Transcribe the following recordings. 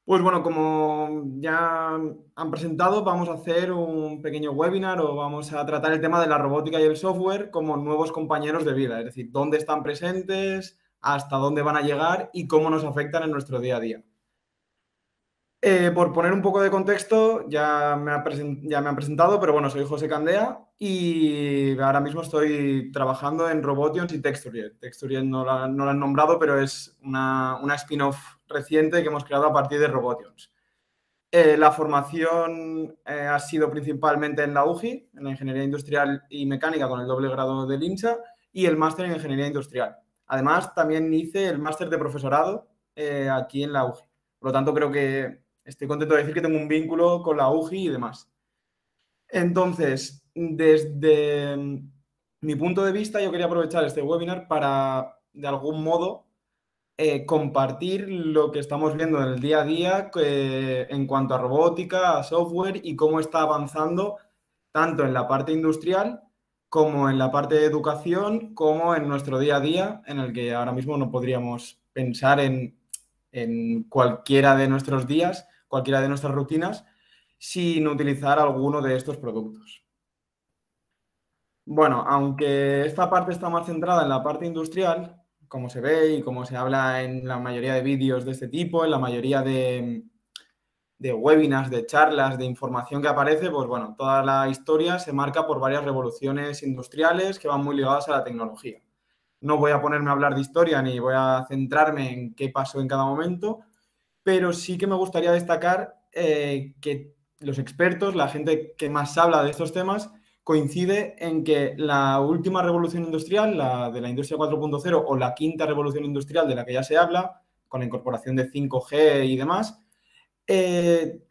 Pues bueno, como ya han presentado, vamos a hacer un pequeño webinar o vamos a tratar el tema de la robótica y el software como nuevos compañeros de vida, es decir, dónde están presentes, hasta dónde van a llegar y cómo nos afectan en nuestro día a día. Por poner un poco de contexto, ya me han presentado, pero bueno, soy José Candea y ahora mismo estoy trabajando en Robotions y Textured. Textured no la han nombrado, pero es una spin-off reciente que hemos creado a partir de Robotions. La formación ha sido principalmente en la UGI, en la Ingeniería Industrial y Mecánica con el doble grado del INSA y el máster en Ingeniería Industrial. Además, también hice el máster de profesorado aquí en la UGI. Por lo tanto, creo que estoy contento de decir que tengo un vínculo con la UGI y demás. Entonces, desde mi punto de vista, yo quería aprovechar este webinar para, de algún modo, compartir lo que estamos viendo en el día a día en cuanto a robótica, a software y cómo está avanzando tanto en la parte industrial como en la parte de educación, como en nuestro día a día, en el que ahora mismo no podríamos pensar en cualquiera de nuestros días, cualquiera de nuestras rutinas, sin utilizar alguno de estos productos. Bueno, aunque esta parte está más centrada en la parte industrial, como se ve y como se habla en la mayoría de vídeos de este tipo, en la mayoría de webinars, de charlas, de información que aparece, pues bueno, toda la historia se marca por varias revoluciones industriales que van muy ligadas a la tecnología. No voy a ponerme a hablar de historia ni voy a centrarme en qué pasó en cada momento, pero sí que me gustaría destacar que los expertos, la gente que más habla de estos temas, coincide en que la última revolución industrial, la de la industria 4.0 o la quinta revolución industrial de la que ya se habla, con la incorporación de 5G y demás, eh,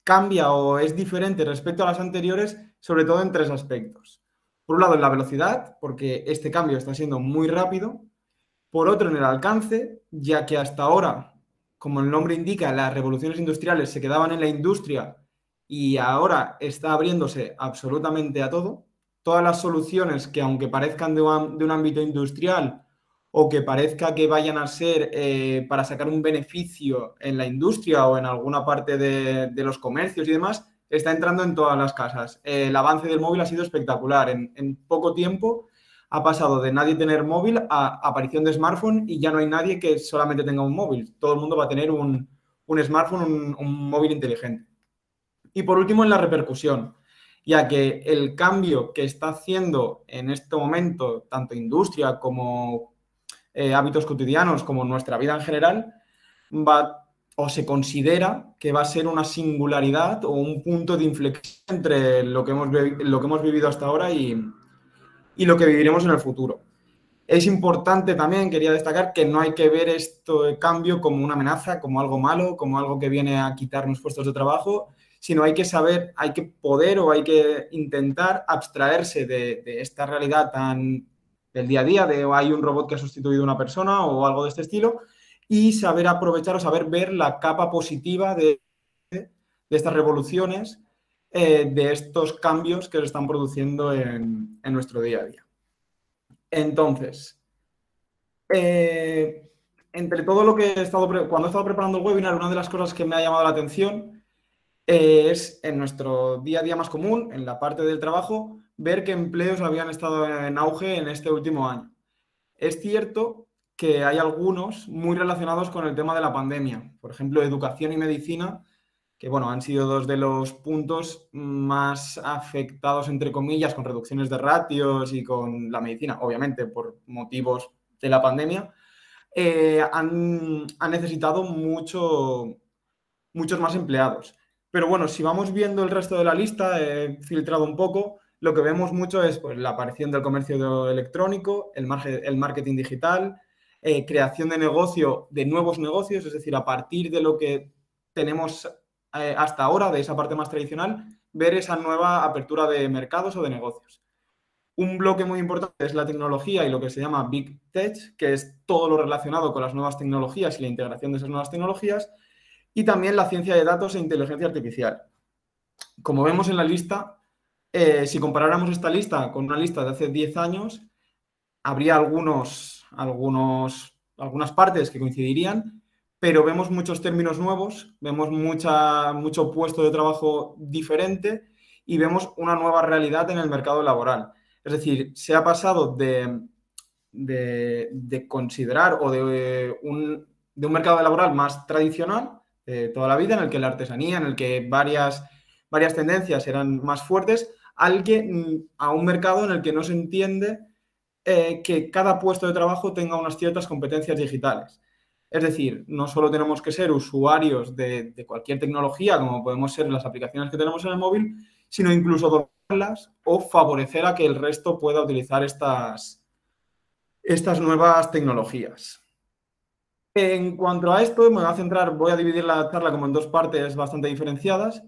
cambia o es diferente respecto a las anteriores, sobre todo en tres aspectos. Por un lado, en la velocidad, porque este cambio está siendo muy rápido. Por otro, en el alcance, ya que hasta ahora, como el nombre indica, las revoluciones industriales se quedaban en la industria y ahora está abriéndose absolutamente a todo. Todas las soluciones que, aunque parezcan de un ámbito industrial o que parezca que vayan a ser para sacar un beneficio en la industria o en alguna parte de los comercios y demás, está entrando en todas las casas. El avance del móvil ha sido espectacular. En poco tiempo ha pasado de nadie tener móvil a aparición de smartphone y ya no hay nadie que solamente tenga un móvil. Todo el mundo va a tener un smartphone, un móvil inteligente. Y por último, en la repercusión, ya que el cambio que está haciendo en este momento tanto industria como hábitos cotidianos, como nuestra vida en general, va o se considera que va a ser una singularidad o un punto de inflexión entre lo que hemos vivido hasta ahora y lo que viviremos en el futuro. Es importante también, quería destacar, que no hay que ver este cambio como una amenaza, como algo malo, como algo que viene a quitarnos puestos de trabajo, sino hay que saber, hay que poder o hay que intentar abstraerse de esta realidad tan del día a día, de hay un robot que ha sustituido a una persona o algo de este estilo, y saber aprovechar o saber ver la capa positiva de estas revoluciones, de estos cambios que se están produciendo en nuestro día a día. Entonces, eh, entre todo lo que he estado, cuando he estado preparando el webinar, una de las cosas que me ha llamado la atención es en nuestro día a día más común, en la parte del trabajo, ver qué empleos habían estado en auge en este último año. Es cierto que hay algunos muy relacionados con el tema de la pandemia, por ejemplo, educación y medicina, que bueno, han sido dos de los puntos más afectados, entre comillas, con reducciones de ratios y con la medicina, obviamente por motivos de la pandemia, han necesitado muchos más empleados. Pero bueno, si vamos viendo el resto de la lista, he filtrado un poco, lo que vemos mucho es pues, la aparición del comercio electrónico, el marketing digital, creación de negocio, de nuevos negocios, es decir, a partir de lo que tenemos hasta ahora, de esa parte más tradicional, ver esa nueva apertura de mercados o de negocios. Un bloque muy importante es la tecnología y lo que se llama Big Tech, que es todo lo relacionado con las nuevas tecnologías y la integración de esas nuevas tecnologías, y también la ciencia de datos e inteligencia artificial. Como vemos en la lista, si comparáramos esta lista con una lista de hace 10 años, habría algunas partes que coincidirían, pero vemos muchos términos nuevos, vemos mucho puesto de trabajo diferente y vemos una nueva realidad en el mercado laboral. Es decir, se ha pasado de considerar o de un mercado laboral más tradicional de toda la vida, en el que la artesanía, en el que varias tendencias eran más fuertes, a un mercado en el que no se entiende que cada puesto de trabajo tenga unas ciertas competencias digitales. Es decir, no solo tenemos que ser usuarios de cualquier tecnología, como podemos ser las aplicaciones que tenemos en el móvil, sino incluso dominarlas o favorecer a que el resto pueda utilizar estas nuevas tecnologías. En cuanto a esto, voy a dividir la charla como en dos partes bastante diferenciadas.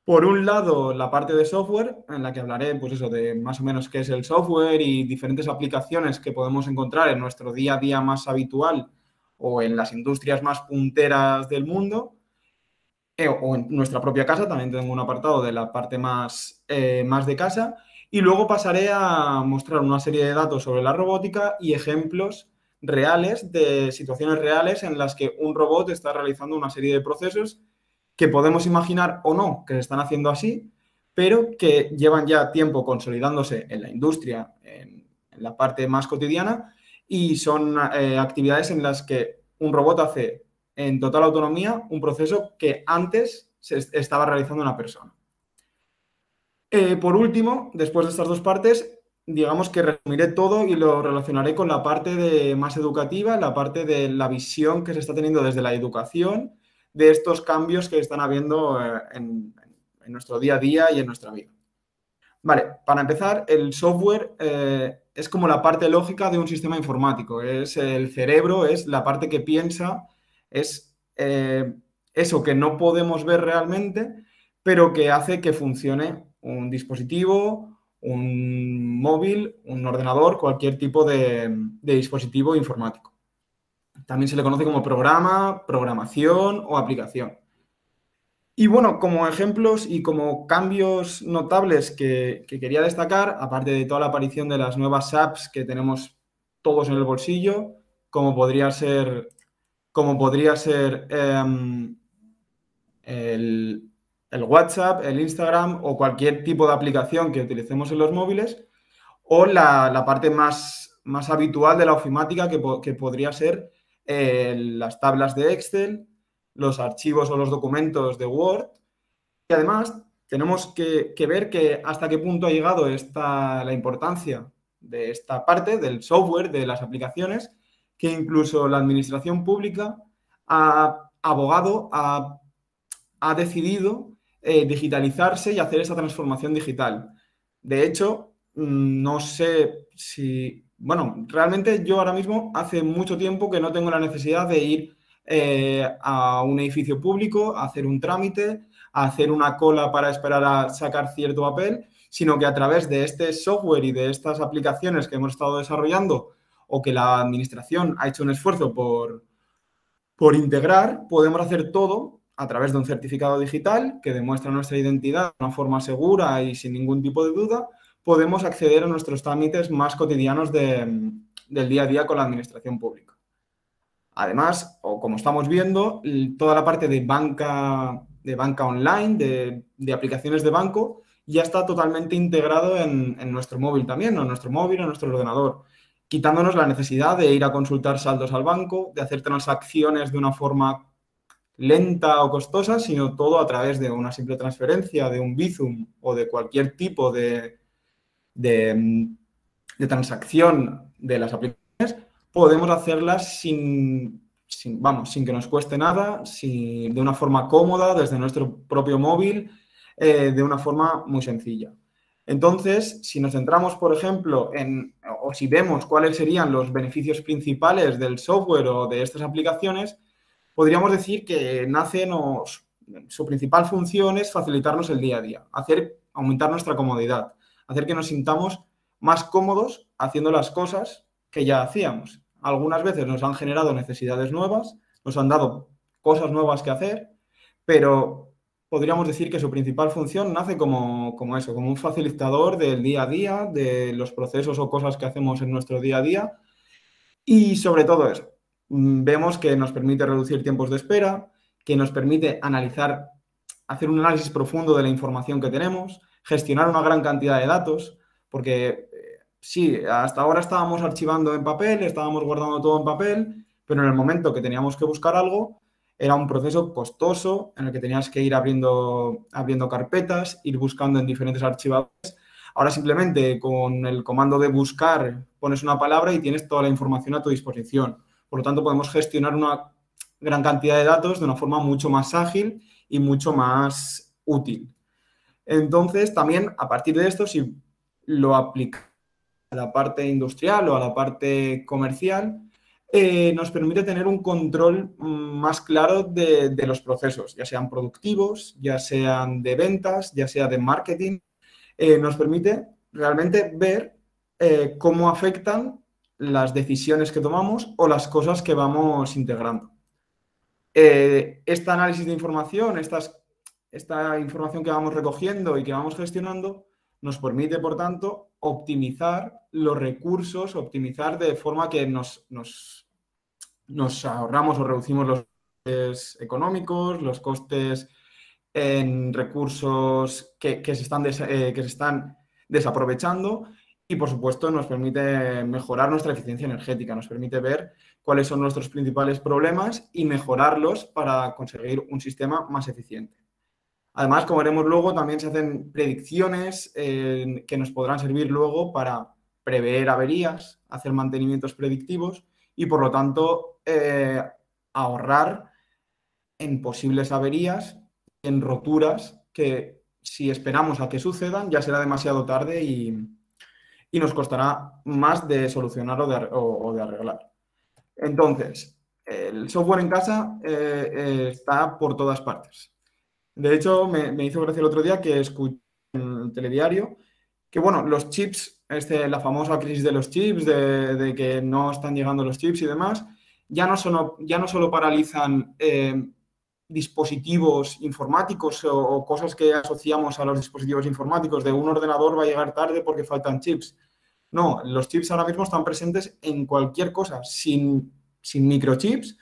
Por un lado, la parte de software, en la que hablaré, pues eso, de más o menos qué es el software y diferentes aplicaciones que podemos encontrar en nuestro día a día más habitual o en las industrias más punteras del mundo, o en nuestra propia casa. También tengo un apartado de la parte más de casa. Y luego pasaré a mostrar una serie de datos sobre la robótica y ejemplos reales de situaciones reales en las que un robot está realizando una serie de procesos que podemos imaginar o no que se están haciendo así, pero que llevan ya tiempo consolidándose en la industria, en la parte más cotidiana, y son actividades en las que un robot hace en total autonomía un proceso que antes se estaba realizando una persona. Por último, después de estas dos partes, digamos que resumiré todo y lo relacionaré con la parte más educativa, la parte de la visión que se está teniendo desde la educación de estos cambios que están habiendo en nuestro día a día y en nuestra vida. Vale, para empezar, el software es como la parte lógica de un sistema informático. Es el cerebro, es la parte que piensa, es eso que no podemos ver realmente, pero que hace que funcione un dispositivo, un móvil, un ordenador, cualquier tipo de dispositivo informático. También se le conoce como programa, programación o aplicación. Y bueno, como ejemplos y como cambios notables que quería destacar, aparte de toda la aparición de las nuevas apps que tenemos todos en el bolsillo, como podría ser el WhatsApp, el Instagram o cualquier tipo de aplicación que utilicemos en los móviles, o la parte más habitual de la ofimática que podría ser las tablas de Excel, los archivos o los documentos de Word. Y además tenemos que ver que hasta qué punto ha llegado la importancia de esta parte del software, de las aplicaciones, que incluso la administración pública ha abogado, ha decidido digitalizarse y hacer esa transformación digital. De hecho, no sé si... Bueno, realmente yo ahora mismo hace mucho tiempo que no tengo la necesidad de ir a un edificio público, a hacer un trámite, a hacer una cola para esperar a sacar cierto papel, sino que a través de este software y de estas aplicaciones que hemos estado desarrollando o que la administración ha hecho un esfuerzo por integrar, podemos hacer todo a través de un certificado digital que demuestra nuestra identidad de una forma segura y sin ningún tipo de duda. Podemos acceder a nuestros trámites más cotidianos del día a día con la administración pública. Además, o como estamos viendo, toda la parte de banca online, de aplicaciones de banco, ya está totalmente integrado en nuestro móvil también, en nuestro móvil, en nuestro ordenador, quitándonos la necesidad de ir a consultar saldos al banco, de hacer transacciones de una forma lenta o costosa, sino todo a través de una simple transferencia, de un Bizum o de cualquier tipo de transacción de las aplicaciones. Podemos hacerlas sin que nos cueste nada, de una forma cómoda, desde nuestro propio móvil, de una forma muy sencilla. Entonces, si nos centramos, por ejemplo, o si vemos cuáles serían los beneficios principales del software o de estas aplicaciones, podríamos decir que su principal función es facilitarnos el día a día, aumentar nuestra comodidad, hacer que nos sintamos más cómodos haciendo las cosas que ya hacíamos. Algunas veces nos han generado necesidades nuevas, nos han dado cosas nuevas que hacer, pero podríamos decir que su principal función nace como eso, como un facilitador del día a día, de los procesos o cosas que hacemos en nuestro día a día y sobre todo eso, vemos que nos permite reducir tiempos de espera, que nos permite analizar, hacer un análisis profundo de la información que tenemos, gestionar una gran cantidad de datos, porque sí, hasta ahora estábamos archivando en papel, estábamos guardando todo en papel, pero en el momento que teníamos que buscar algo, era un proceso costoso en el que tenías que ir abriendo carpetas, ir buscando en diferentes archivadores. Ahora simplemente con el comando de buscar pones una palabra y tienes toda la información a tu disposición. Por lo tanto, podemos gestionar una gran cantidad de datos de una forma mucho más ágil y mucho más útil. Entonces, también a partir de esto, si lo aplicamos a la parte industrial o a la parte comercial, nos permite tener un control más claro de los procesos, ya sean productivos, ya sean de ventas, ya sea de marketing. Nos permite realmente ver cómo afectan las decisiones que tomamos o las cosas que vamos integrando. Este análisis de información, esta información que vamos recogiendo y que vamos gestionando, nos permite, por tanto, optimizar los recursos, optimizar de forma que nos ahorramos o reducimos los costes económicos, los costes en recursos que se están desaprovechando y, por supuesto, nos permite mejorar nuestra eficiencia energética, nos permite ver cuáles son nuestros principales problemas y mejorarlos para conseguir un sistema más eficiente. Además, como veremos luego, también se hacen predicciones que nos podrán servir luego para prever averías, hacer mantenimientos predictivos y, por lo tanto, ahorrar en posibles averías, en roturas que, si esperamos a que sucedan, ya será demasiado tarde y nos costará más de solucionar o de arreglar. Entonces, el software en casa está por todas partes. De hecho, me hizo gracia el otro día que escuché en el telediario que, bueno, los chips, la famosa crisis de los chips, de que no están llegando los chips y demás, ya no solo paralizan dispositivos informáticos o cosas que asociamos a los dispositivos informáticos, de un ordenador va a llegar tarde porque faltan chips. No, los chips ahora mismo están presentes en cualquier cosa. Sin microchips,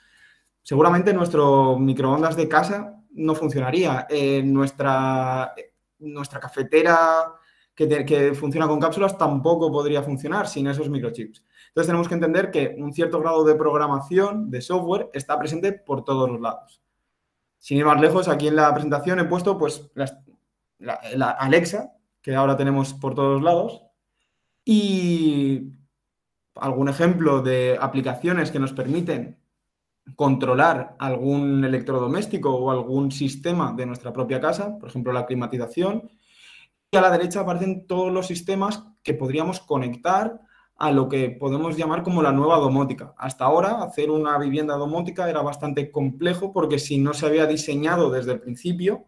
seguramente nuestro microondas de casa no funcionaría. Nuestra cafetera que funciona con cápsulas tampoco podría funcionar sin esos microchips. Entonces tenemos que entender que un cierto grado de programación, de software, está presente por todos los lados. Sin ir más lejos, aquí en la presentación he puesto pues, la Alexa, que ahora tenemos por todos lados, y algún ejemplo de aplicaciones que nos permiten controlar algún electrodoméstico o algún sistema de nuestra propia casa, por ejemplo, la climatización. Y a la derecha aparecen todos los sistemas que podríamos conectar a lo que podemos llamar como la nueva domótica. Hasta ahora, hacer una vivienda domótica era bastante complejo porque si no se había diseñado desde el principio,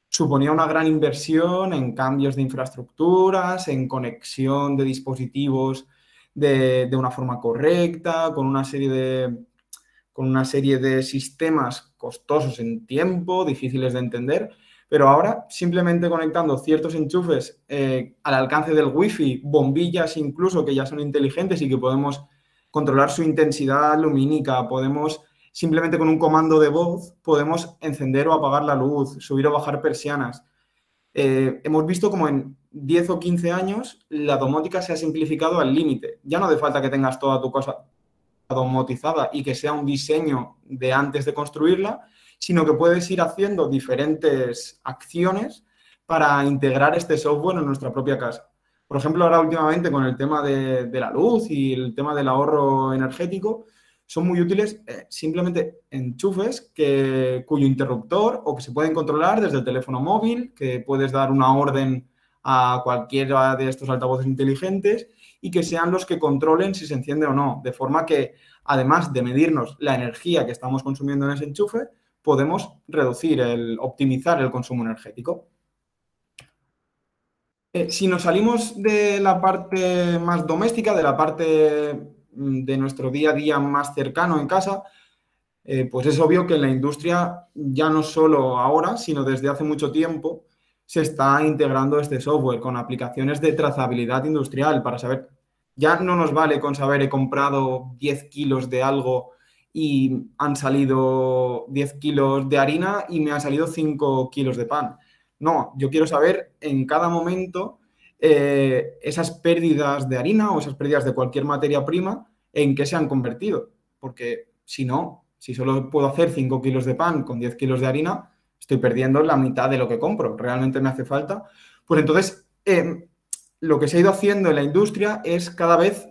suponía una gran inversión en cambios de infraestructuras, en conexión de dispositivos de una forma correcta, con una serie de sistemas costosos en tiempo, difíciles de entender. Pero ahora, simplemente conectando ciertos enchufes al alcance del Wi-Fi, bombillas incluso que ya son inteligentes y que podemos controlar su intensidad lumínica, podemos simplemente con un comando de voz, podemos encender o apagar la luz, subir o bajar persianas. Hemos visto como en 10 o 15 años la domótica se ha simplificado al límite. Ya no hace falta que tengas toda tu cosa domotizada y que sea un diseño de antes de construirla, sino que puedes ir haciendo diferentes acciones para integrar este software en nuestra propia casa. Por ejemplo, ahora últimamente con el tema de la luz y el tema del ahorro energético, son muy útiles simplemente enchufes cuyo interruptor o que se pueden controlar desde el teléfono móvil, que puedes dar una orden a cualquiera de estos altavoces inteligentes y que sean los que controlen si se enciende o no, de forma que, además de medirnos la energía que estamos consumiendo en ese enchufe, podemos optimizar el consumo energético. Si nos salimos de la parte más doméstica, de la parte de nuestro día a día más cercano en casa, pues es obvio que en la industria, ya no solo ahora, sino desde hace mucho tiempo, se está integrando este software con aplicaciones de trazabilidad industrial para saber, ya no nos vale con saber he comprado 10 kilos de algo y han salido 10 kilos de harina y me han salido 5 kilos de pan. No, yo quiero saber en cada momento esas pérdidas de harina o esas pérdidas de cualquier materia prima en qué se han convertido. Porque si no, si solo puedo hacer 5 kilos de pan con 10 kilos de harina, estoy perdiendo la mitad de lo que compro. ¿Realmente me hace falta? Pues entonces, lo que se ha ido haciendo en la industria es cada vez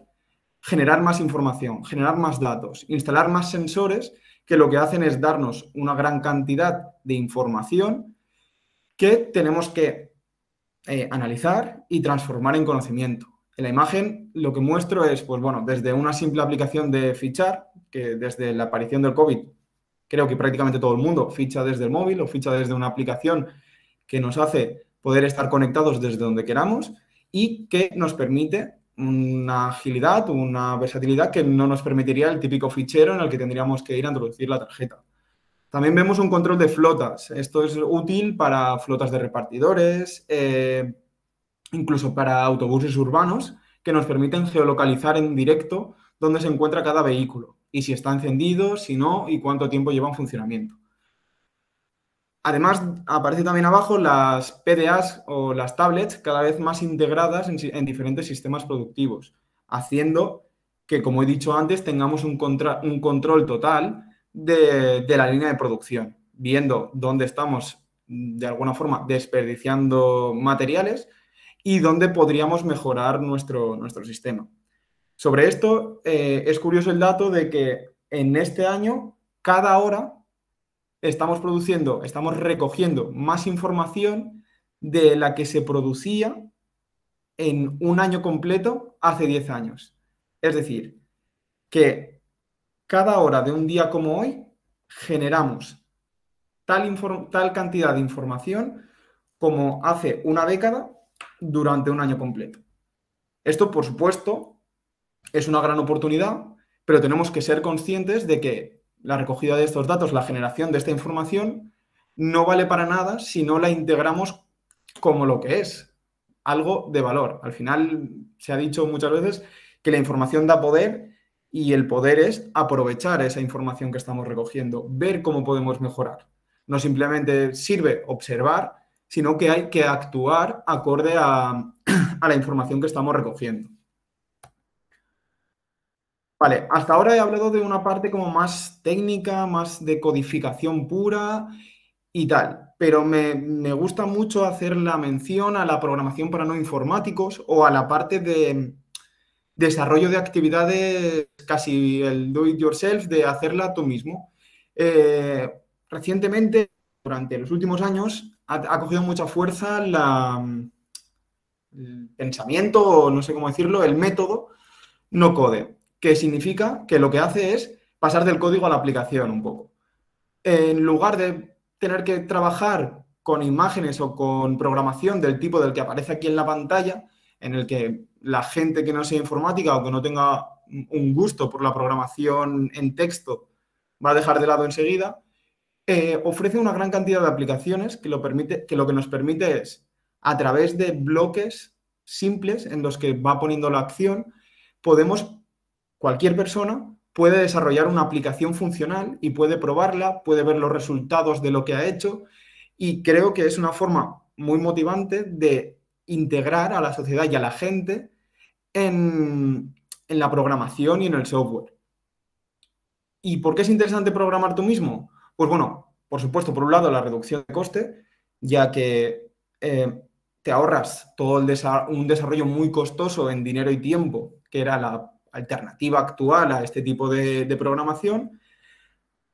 generar más información, generar más datos, instalar más sensores que lo que hacen es darnos una gran cantidad de información que tenemos que analizar y transformar en conocimiento. En la imagen lo que muestro es, pues bueno, desde una simple aplicación de fichar, que desde la aparición del COVID, creo que prácticamente todo el mundo ficha desde el móvil o ficha desde una aplicación que nos hace poder estar conectados desde donde queramos y que nos permite una agilidad, una versatilidad que no nos permitiría el típico fichero en el que tendríamos que ir a introducir la tarjeta. También vemos un control de flotas. Esto es útil para flotas de repartidores, incluso para autobuses urbanos, que nos permiten geolocalizar en directo dónde se encuentra cada vehículo y si está encendido, si no, y cuánto tiempo lleva en funcionamiento. Además, aparece también abajo las PDAs o las tablets cada vez más integradas en diferentes sistemas productivos, haciendo que, como he dicho antes, tengamos un control total de la línea de producción, viendo dónde estamos, de alguna forma, desperdiciando materiales y dónde podríamos mejorar nuestro sistema. Sobre esto, es curioso el dato de que en este año, cada hora, estamos recogiendo más información de la que se producía en un año completo hace 10 años. Es decir, que cada hora de un día como hoy generamos tal cantidad de información como hace una década durante un año completo. Esto, por supuesto, es una gran oportunidad, pero tenemos que ser conscientes de que la recogida de estos datos, la generación de esta información, no vale para nada si no la integramos como lo que es, algo de valor. Al final, se ha dicho muchas veces que la información da poder y el poder es aprovechar esa información que estamos recogiendo, ver cómo podemos mejorar. No simplemente sirve observar, sino que hay que actuar acorde a la información que estamos recogiendo. Vale, hasta ahora he hablado de una parte como más técnica, más de codificación pura y tal, pero me gusta mucho hacer la mención a la programación para no informáticos o a la parte de desarrollo de actividades, casi el do it yourself, de hacerla tú mismo. Recientemente, durante los últimos años, ha cogido mucha fuerza el pensamiento, o no sé cómo decirlo, el método no code, que significa que lo que hace es pasar del código a la aplicación un poco. En lugar de tener que trabajar con imágenes o con programación del tipo del que aparece aquí en la pantalla, en el que la gente que no sea informática o que no tenga un gusto por la programación en texto va a dejar de lado enseguida, ofrece una gran cantidad de aplicaciones que lo que nos permite es, a través de bloques simples en los que va poniendo la acción, cualquier persona puede desarrollar una aplicación funcional y puede probarla, puede ver los resultados de lo que ha hecho y creo que es una forma muy motivante de integrar a la sociedad y a la gente en la programación y en el software. ¿Y por qué es interesante programar tú mismo? Pues bueno, por supuesto, por un lado, la reducción de coste, ya que te ahorras todo un desarrollo muy costoso en dinero y tiempo, que era la alternativa actual a este tipo de programación.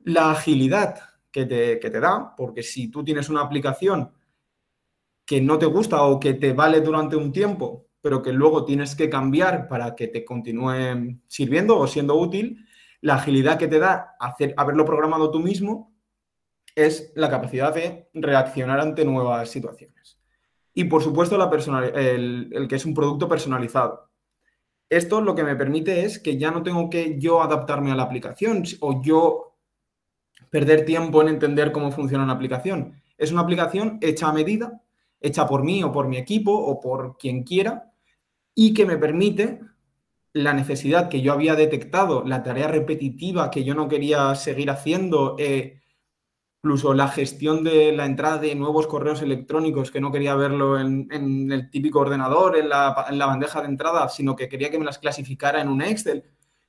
La agilidad que te da, porque si tú tienes una aplicación que no te gusta o que te vale durante un tiempo, pero que luego tienes que cambiar para que te continúe sirviendo o siendo útil, la agilidad que te da haberlo programado tú mismo es la capacidad de reaccionar ante nuevas situaciones. Y, por supuesto, el que es un producto personalizado. Esto lo que me permite es que ya no tengo que yo adaptarme a la aplicación o yo perder tiempo en entender cómo funciona una aplicación. Es una aplicación hecha a medida, hecha por mí o por mi equipo o por quien quiera y que me permite la necesidad que yo había detectado, la tarea repetitiva que yo no quería seguir haciendo, incluso la gestión de la entrada de nuevos correos electrónicos, que no quería verlo en el típico ordenador, en la bandeja de entrada, sino que quería que me las clasificara en un Excel.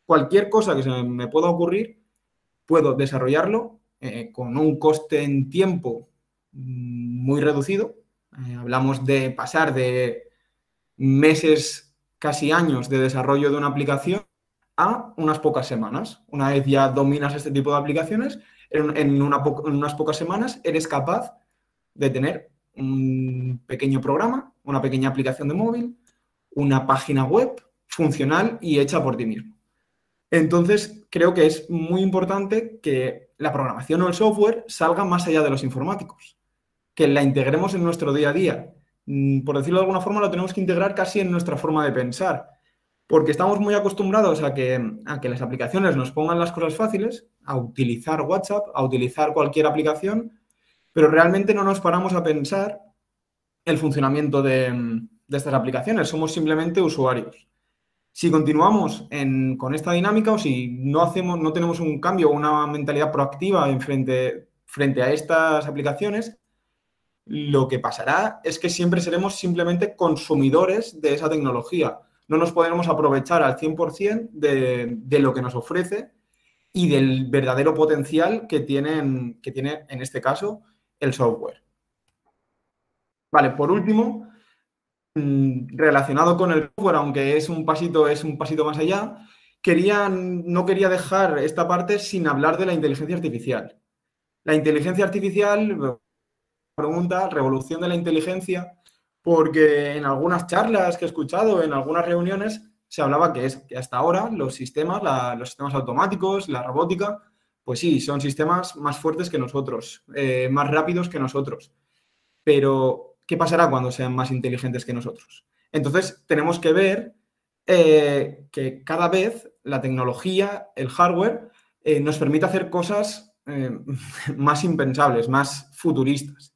Cualquier cosa que se me pueda ocurrir, puedo desarrollarlo con un coste en tiempo muy reducido. Hablamos de pasar de meses, casi años de desarrollo de una aplicación a unas pocas semanas. Una vez ya dominas este tipo de aplicaciones, en unas pocas semanas eres capaz de tener un pequeño programa, una pequeña aplicación de móvil, una página web funcional y hecha por ti mismo. Entonces, creo que es muy importante que la programación o el software salga más allá de los informáticos, que la integremos en nuestro día a día. Por decirlo de alguna forma, lo tenemos que integrar casi en nuestra forma de pensar, porque estamos muy acostumbrados a que las aplicaciones nos pongan las cosas fáciles, a utilizar WhatsApp, a utilizar cualquier aplicación, pero realmente no nos paramos a pensar el funcionamiento de estas aplicaciones. Somos simplemente usuarios. Si continuamos con esta dinámica o si no tenemos un cambio o una mentalidad proactiva frente a estas aplicaciones, lo que pasará es que siempre seremos simplemente consumidores de esa tecnología. No nos podremos aprovechar al 100% de lo que nos ofrece y del verdadero potencial que tiene, en este caso, el software. Vale, por último, relacionado con el software, aunque es un pasito más allá, no quería dejar esta parte sin hablar de la inteligencia artificial. La inteligencia artificial, pregunta, revolución de la inteligencia, porque en algunas charlas que he escuchado, en algunas reuniones, se hablaba que hasta ahora los sistemas automáticos, la robótica, pues sí, son sistemas más fuertes que nosotros, más rápidos que nosotros. Pero, ¿qué pasará cuando sean más inteligentes que nosotros? Entonces, tenemos que ver que cada vez la tecnología, el hardware, nos permite hacer cosas más impensables, más futuristas.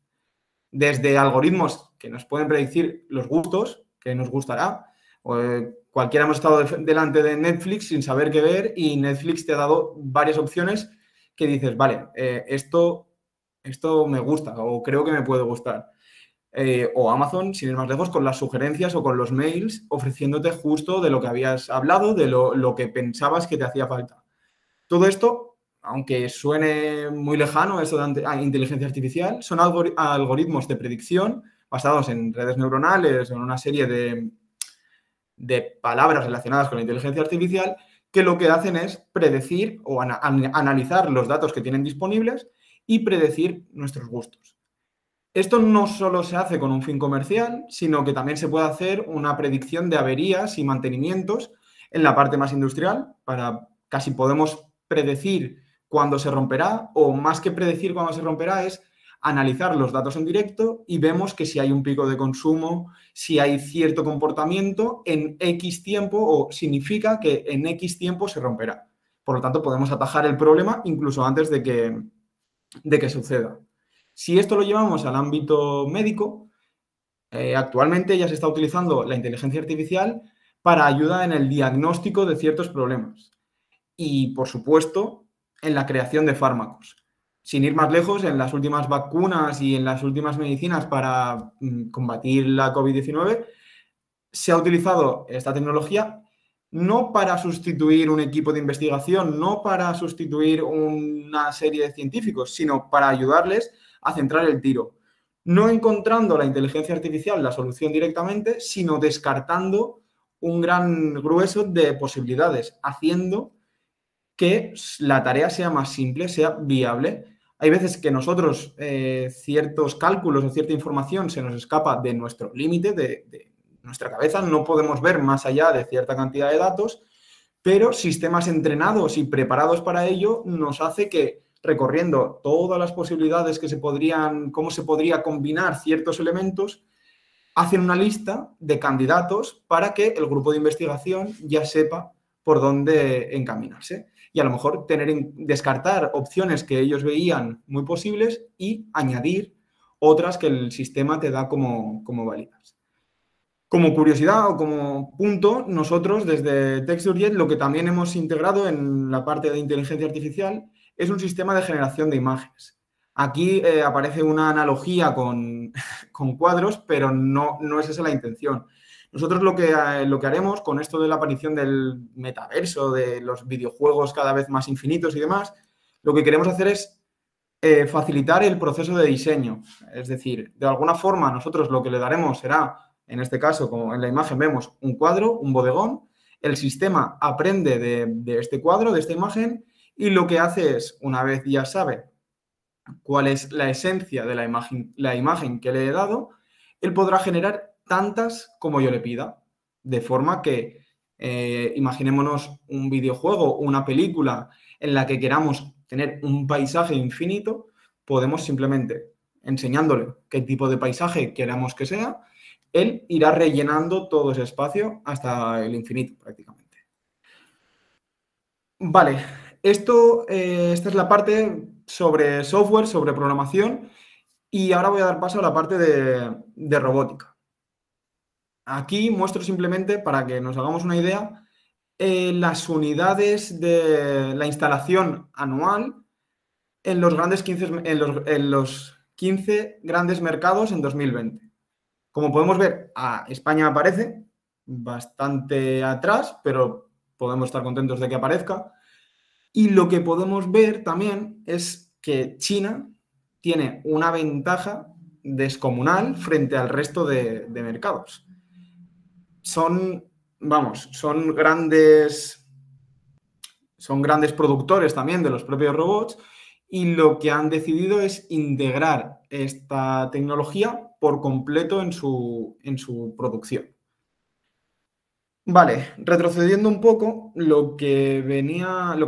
Desde algoritmos que nos pueden predecir los gustos, que nos gustará. Cualquiera hemos estado delante de Netflix sin saber qué ver y Netflix te ha dado varias opciones que dices, vale, esto me gusta o creo que me puede gustar. O Amazon, sin ir más lejos, con las sugerencias o con los mails ofreciéndote justo de lo que habías hablado, de lo que pensabas que te hacía falta. Todo esto, aunque suene muy lejano, eso de inteligencia artificial, son algoritmos de predicción basados en redes neuronales o en una serie de palabras relacionadas con la inteligencia artificial que lo que hacen es predecir o analizar los datos que tienen disponibles y predecir nuestros gustos. Esto no solo se hace con un fin comercial, sino que también se puede hacer una predicción de averías y mantenimientos en la parte más industrial. Casi podemos predecir cuándo se romperá, o más que predecir cuándo se romperá es analizar los datos en directo y vemos que si hay un pico de consumo, si hay cierto comportamiento en X tiempo, o significa que en X tiempo se romperá. Por lo tanto, podemos atajar el problema incluso antes de que suceda. Si esto lo llevamos al ámbito médico, actualmente ya se está utilizando la inteligencia artificial para ayuda en el diagnóstico de ciertos problemas y, por supuesto, en la creación de fármacos. Sin ir más lejos, en las últimas vacunas y en las últimas medicinas para combatir la COVID-19, se ha utilizado esta tecnología no para sustituir un equipo de investigación, no para sustituir una serie de científicos, sino para ayudarles a centrar el tiro. No encontrando la inteligencia artificial la solución directamente, sino descartando un gran grueso de posibilidades, haciendo que la tarea sea más simple, sea viable. Hay veces que nosotros ciertos cálculos o cierta información se nos escapa de nuestro límite, de nuestra cabeza, no podemos ver más allá de cierta cantidad de datos, pero sistemas entrenados y preparados para ello nos hace que, recorriendo todas las posibilidades cómo se podría combinar ciertos elementos, hacen una lista de candidatos para que el grupo de investigación ya sepa por dónde encaminarse. Y a lo mejor descartar opciones que ellos veían muy posibles y añadir otras que el sistema te da como válidas. Como curiosidad o como punto, nosotros desde TextureJet lo que también hemos integrado en la parte de inteligencia artificial es un sistema de generación de imágenes. Aquí aparece una analogía con, con cuadros, pero no es esa la intención. Nosotros lo que haremos con esto de la aparición del metaverso, de los videojuegos cada vez más infinitos y demás, lo que queremos hacer es facilitar el proceso de diseño. Es decir, de alguna forma nosotros lo que le daremos será, en este caso, como en la imagen vemos, un cuadro, un bodegón. El sistema aprende de este cuadro, de esta imagen, y lo que hace es, una vez ya sabe cuál es la esencia de la imagen que le he dado, él podrá generar tantas como yo le pida. De forma que, imaginémonos un videojuego, una película en la que queramos tener un paisaje infinito, podemos simplemente, enseñándole qué tipo de paisaje queramos que sea, él irá rellenando todo ese espacio hasta el infinito prácticamente. Vale, esta es la parte sobre software, sobre programación, y ahora voy a dar paso a la parte de robótica. Aquí muestro simplemente, para que nos hagamos una idea, las unidades de la instalación anual en los 15 grandes mercados en 2020. Como podemos ver, España aparece bastante atrás, pero podemos estar contentos de que aparezca. Y lo que podemos ver también es que China tiene una ventaja descomunal frente al resto de mercados. Son grandes productores también de los propios robots, y lo que han decidido es integrar esta tecnología por completo en su producción. Vale, retrocediendo un poco, lo que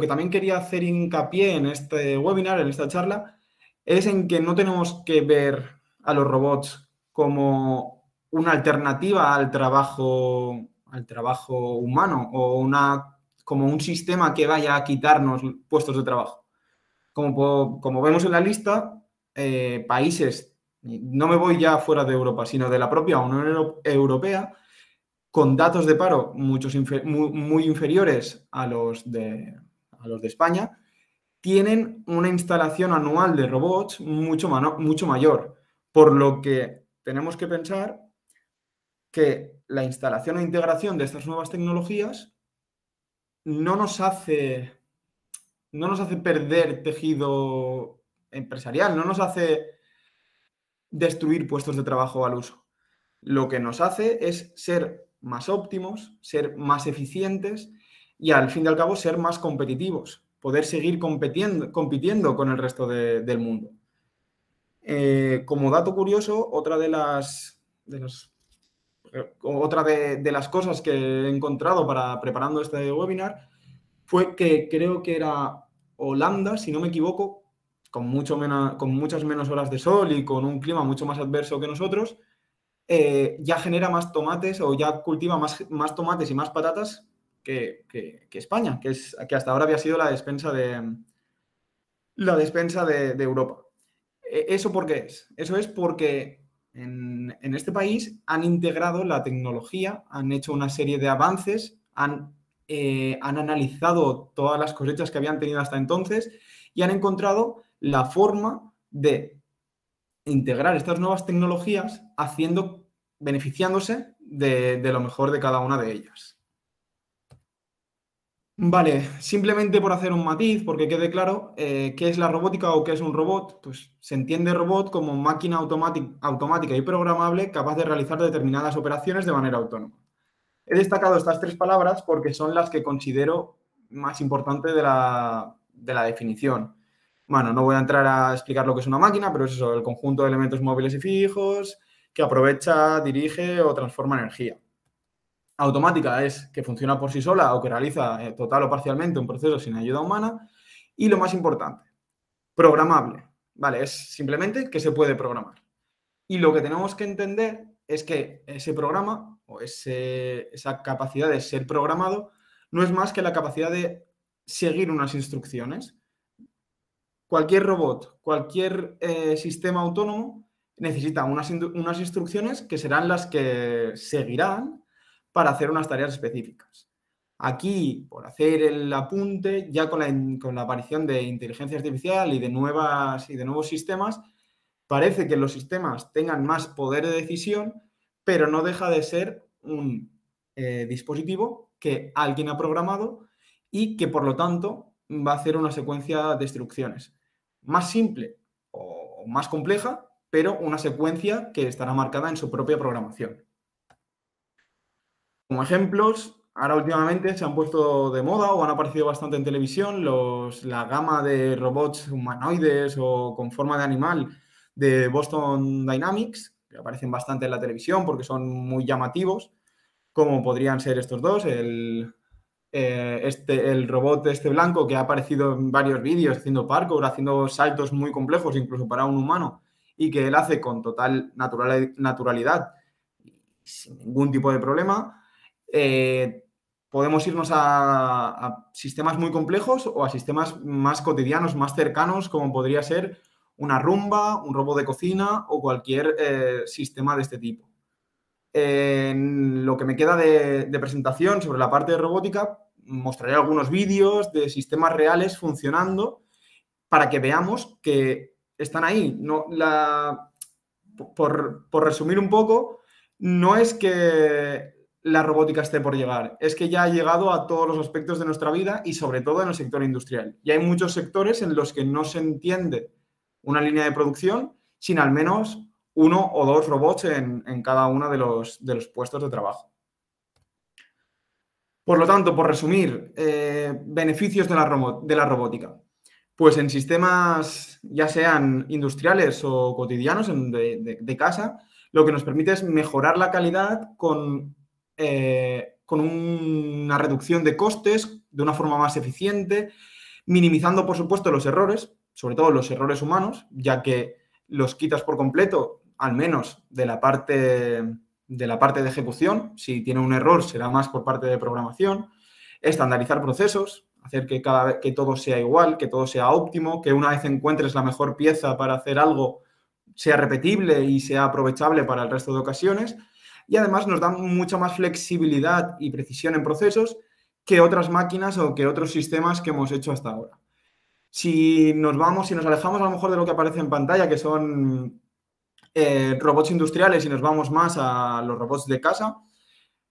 también quería hacer hincapié en este webinar, en esta charla, es en que no tenemos que ver a los robots como una alternativa al trabajo humano o como un sistema que vaya a quitarnos puestos de trabajo. Como vemos en la lista, países, no me voy ya fuera de Europa, sino de la propia Unión Europea, con datos de paro muy inferiores a los de España, tienen una instalación anual de robots mucho mayor, por lo que tenemos que pensar que la instalación o integración de estas nuevas tecnologías no nos hace perder tejido empresarial, no nos hace destruir puestos de trabajo al uso. Lo que nos hace es ser más óptimos, ser más eficientes y, al fin y al cabo, ser más competitivos, poder seguir compitiendo con el resto del mundo. Como dato curioso, otra de las cosas que he encontrado preparando este webinar fue que creo que era Holanda, si no me equivoco, con muchas menos horas de sol y con un clima mucho más adverso que nosotros, ya genera más tomates o ya cultiva más tomates y más patatas que España, que hasta ahora había sido la despensa de Europa. ¿Eso por qué es? Eso es porque en este país han integrado la tecnología, han hecho una serie de avances, han analizado todas las cosechas que habían tenido hasta entonces y han encontrado la forma de integrar estas nuevas tecnologías beneficiándose de lo mejor de cada una de ellas. Vale, simplemente por hacer un matiz, porque quede claro, ¿qué es la robótica o qué es un robot? Pues se entiende robot como máquina automática y programable capaz de realizar determinadas operaciones de manera autónoma. He destacado estas tres palabras porque son las que considero más importantes de la definición. Bueno, no voy a entrar a explicar lo que es una máquina, pero es eso, el conjunto de elementos móviles y fijos que aprovecha, dirige o transforma energía. Automática es que funciona por sí sola o que realiza total o parcialmente un proceso sin ayuda humana. Y lo más importante, programable. Vale, es simplemente que se puede programar. Y lo que tenemos que entender es que ese programa o esa capacidad de ser programado no es más que la capacidad de seguir unas instrucciones. Cualquier robot, cualquier sistema autónomo necesita unas instrucciones que serán las que seguirán para hacer unas tareas específicas. Aquí, por hacer el apunte, ya con la aparición de inteligencia artificial y de nuevos sistemas, parece que los sistemas tengan más poder de decisión, pero no deja de ser un dispositivo que alguien ha programado y que, por lo tanto, va a hacer una secuencia de instrucciones más simple o más compleja, pero una secuencia que estará marcada en su propia programación. Como ejemplos, ahora últimamente se han puesto de moda o han aparecido bastante en televisión la gama de robots humanoides o con forma de animal de Boston Dynamics, que aparecen bastante en la televisión porque son muy llamativos, como podrían ser estos dos, el robot blanco que ha aparecido en varios vídeos haciendo parkour, haciendo saltos muy complejos incluso para un humano y que él hace con total naturalidad sin ningún tipo de problema. Podemos irnos a sistemas muy complejos o a sistemas más cotidianos, más cercanos, como podría ser una Roomba, un robot de cocina o cualquier sistema de este tipo. En lo que me queda de presentación sobre la parte de robótica, mostraré algunos vídeos de sistemas reales funcionando para que veamos que están ahí. Por resumir un poco, no es que la robótica esté por llegar, es que ya ha llegado a todos los aspectos de nuestra vida y sobre todo en el sector industrial. Y hay muchos sectores en los que no se entiende una línea de producción sin al menos uno o dos robots en cada uno de los puestos de trabajo. Por lo tanto, por resumir, beneficios de la robótica. Pues en sistemas ya sean industriales o cotidianos de casa, lo que nos permite es mejorar la calidad con una reducción de costes de una forma más eficiente, minimizando, por supuesto, los errores, sobre todo los errores humanos, ya que los quitas por completo, al menos de la parte de ejecución. Si tiene un error, será más por parte de programación. Estandarizar procesos, hacer que todo sea igual, que todo sea óptimo, que una vez encuentres la mejor pieza para hacer algo, sea repetible y sea aprovechable para el resto de ocasiones. Y además nos da mucha más flexibilidad y precisión en procesos que otras máquinas o que otros sistemas que hemos hecho hasta ahora. Si nos alejamos a lo mejor de lo que aparece en pantalla, que son robots industriales, y nos vamos más a los robots de casa,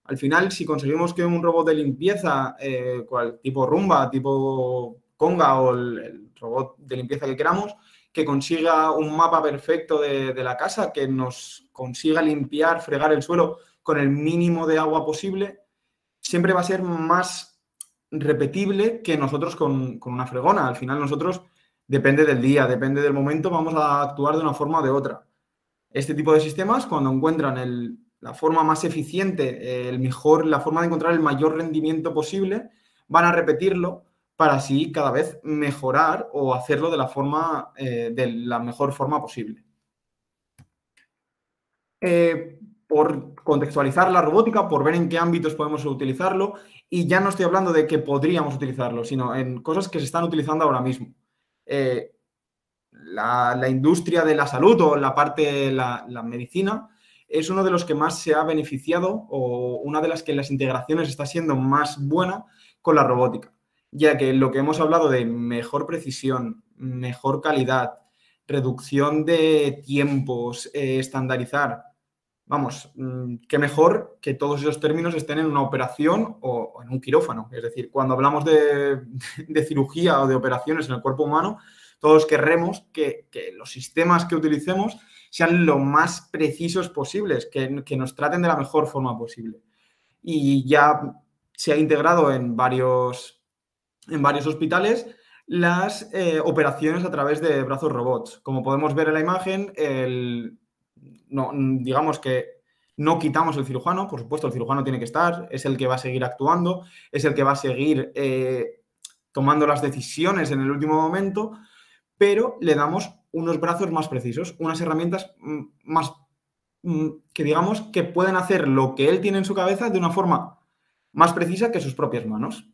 al final, si conseguimos que un robot de limpieza, tipo Roomba, tipo Conga o el robot de limpieza que queramos, que consiga un mapa perfecto de la casa, que nos consiga limpiar, fregar el suelo con el mínimo de agua posible, siempre va a ser más repetible que nosotros con una fregona. Al final nosotros, depende del día, depende del momento, vamos a actuar de una forma o de otra. Este tipo de sistemas, cuando encuentran la forma más eficiente, la forma de encontrar el mayor rendimiento posible, van a repetirlo para así cada vez mejorar o hacerlo de la mejor forma posible. Por contextualizar la robótica, por ver en qué ámbitos podemos utilizarlo, y ya no estoy hablando de que podríamos utilizarlo, sino en cosas que se están utilizando ahora mismo. La industria de la salud o la medicina es uno de los que más se ha beneficiado o una de las que las integraciones está siendo más buena con la robótica, ya que lo que hemos hablado de mejor precisión, mejor calidad, reducción de tiempos, estandarizar, vamos, qué mejor que todos esos términos estén en una operación o en un quirófano. Es decir, cuando hablamos de cirugía o de operaciones en el cuerpo humano, todos querremos que los sistemas que utilicemos sean lo más precisos posibles, que nos traten de la mejor forma posible. Y ya se ha integrado en varios hospitales las operaciones a través de brazos robots. Como podemos ver en la imagen, digamos que no quitamos el cirujano, por supuesto el cirujano tiene que estar, es el que va a seguir actuando, es el que va a seguir tomando las decisiones en el último momento, pero le damos unos brazos más precisos, unas herramientas más que digamos que pueden hacer lo que él tiene en su cabeza de una forma más precisa que sus propias manos.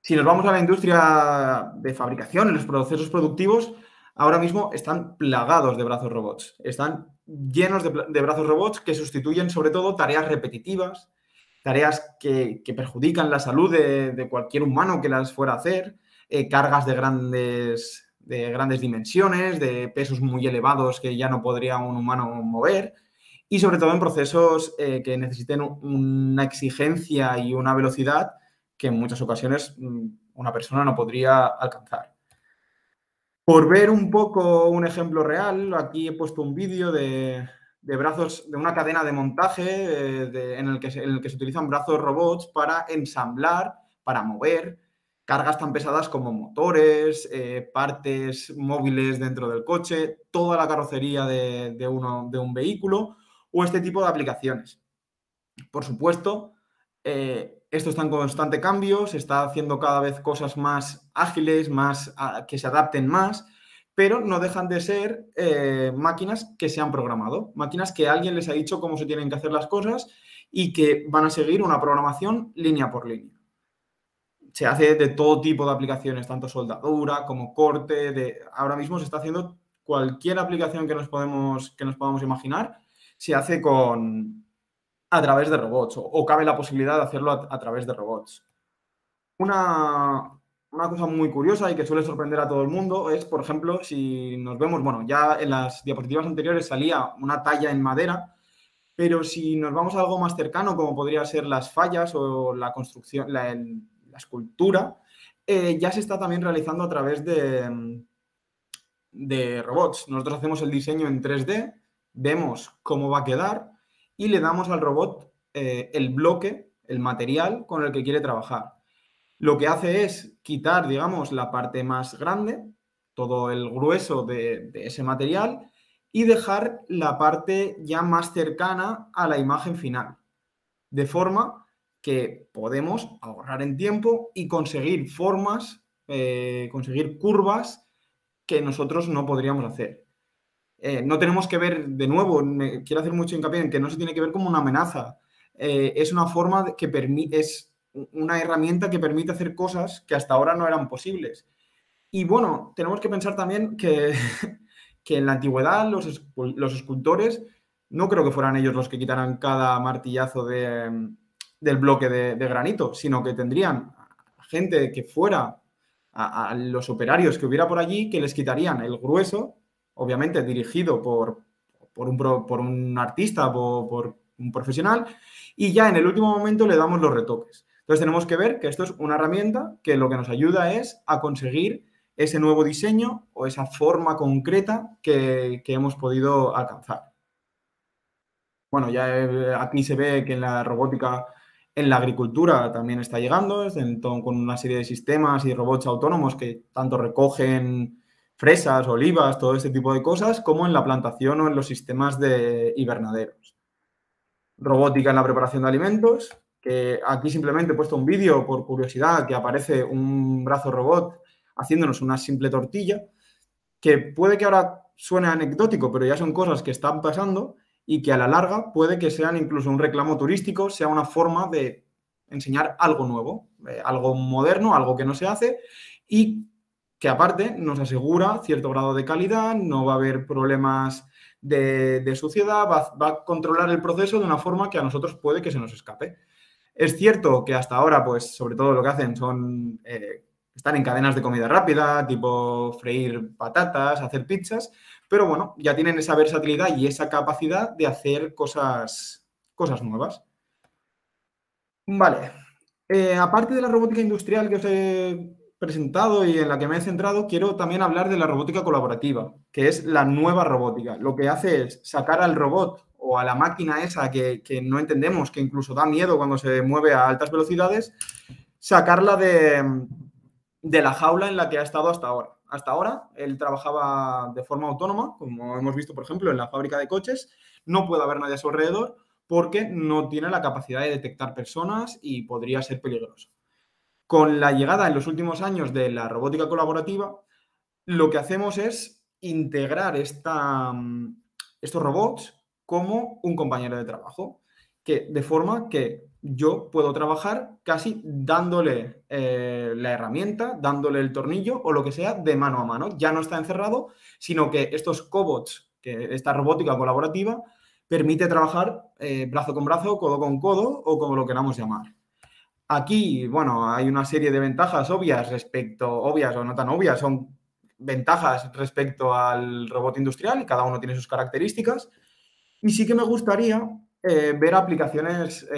Si nos vamos a la industria de fabricación, en los procesos productivos, ahora mismo están plagados de brazos robots. Están llenos de brazos robots que sustituyen sobre todo tareas repetitivas, tareas que perjudican la salud de cualquier humano que las fuera a hacer, cargas de grandes dimensiones, de pesos muy elevados que ya no podría un humano mover, y sobre todo en procesos que necesiten una exigencia y una velocidad que en muchas ocasiones una persona no podría alcanzar. Por ver un poco un ejemplo real, aquí he puesto un vídeo de brazos, de una cadena de montaje en el que se utilizan brazos robots para ensamblar, para mover cargas tan pesadas como motores, partes móviles dentro del coche, toda la carrocería de un vehículo o este tipo de aplicaciones. Por supuesto, esto está en constante cambio, se está haciendo cada vez cosas más ágiles, que se adapten más, pero no dejan de ser máquinas que se han programado, máquinas que alguien les ha dicho cómo se tienen que hacer las cosas y que van a seguir una programación línea por línea. Se hace de todo tipo de aplicaciones, tanto soldadura como corte. Ahora mismo se está haciendo cualquier aplicación que nos podamos imaginar, se hace a través de robots o cabe la posibilidad de hacerlo a través de robots. Una cosa muy curiosa y que suele sorprender a todo el mundo es, por ejemplo, si nos vemos, bueno, ya en las diapositivas anteriores salía una talla en madera, pero si nos vamos a algo más cercano, como podría ser las fallas o la construcción, la escultura, ya se está también realizando a través de robots. Nosotros hacemos el diseño en 3D, vemos cómo va a quedar y le damos al robot el bloque, el material con el que quiere trabajar. Lo que hace es quitar, digamos, la parte más grande, todo el grueso de ese material y dejar la parte ya más cercana a la imagen final. De forma que podemos ahorrar en tiempo y conseguir formas, conseguir curvas que nosotros no podríamos hacer. No tenemos que ver, de nuevo, quiero hacer mucho hincapié en que no se tiene que ver como una amenaza. Es una forma es una herramienta que permite hacer cosas que hasta ahora no eran posibles. Y bueno, tenemos que pensar también que, que en la antigüedad los escultores no creo que fueran ellos los que quitaran cada martillazo del bloque de granito, sino que tendrían gente que fuera a los operarios que hubiera por allí que les quitarían el grueso, obviamente dirigido por un artista o por un profesional, y ya en el último momento le damos los retoques. Entonces tenemos que ver que esto es una herramienta que lo que nos ayuda es a conseguir ese nuevo diseño o esa forma concreta que hemos podido alcanzar. Bueno, ya aquí se ve que en la robótica, en la agricultura también está llegando, con una serie de sistemas y robots autónomos que tanto recogen fresas, olivas, todo este tipo de cosas, como en la plantación o en los sistemas de hibernaderos. Robótica en la preparación de alimentos, que aquí simplemente he puesto un vídeo por curiosidad que aparece un brazo robot haciéndonos una simple tortilla, que puede que ahora suene anecdótico, pero ya son cosas que están pasando y que a la larga puede que sean incluso un reclamo turístico, sea una forma de enseñar algo nuevo, algo moderno, algo que no se hace y que aparte nos asegura cierto grado de calidad, no va a haber problemas de suciedad, va a controlar el proceso de una forma que a nosotros puede que se nos escape. Es cierto que hasta ahora, pues, sobre todo lo que hacen son están en cadenas de comida rápida, tipo freír patatas, hacer pizzas, pero bueno, ya tienen esa versatilidad y esa capacidad de hacer cosas nuevas. Vale. Aparte de la robótica industrial que os he presentado y en la que me he centrado, quiero también hablar de la robótica colaborativa, que es la nueva robótica. Lo que hace es sacar al robot o a la máquina esa que no entendemos, que incluso da miedo cuando se mueve a altas velocidades, sacarla de la jaula en la que ha estado hasta ahora. Hasta ahora él trabajaba de forma autónoma, como hemos visto, por ejemplo, en la fábrica de coches. No puede haber nadie a su alrededor porque no tiene la capacidad de detectar personas y podría ser peligroso. Con la llegada en los últimos años de la robótica colaborativa, lo que hacemos es integrar estos robots como un compañero de trabajo, de forma que yo puedo trabajar casi dándole la herramienta, dándole el tornillo o lo que sea de mano a mano. Ya no está encerrado, sino que estos cobots, que esta robótica colaborativa, permite trabajar brazo con brazo, codo con codo o como lo queramos llamar. Aquí, bueno, hay una serie de ventajas obvias obvias o no tan obvias, son ventajas respecto al robot industrial y cada uno tiene sus características. Y sí que me gustaría ver aplicaciones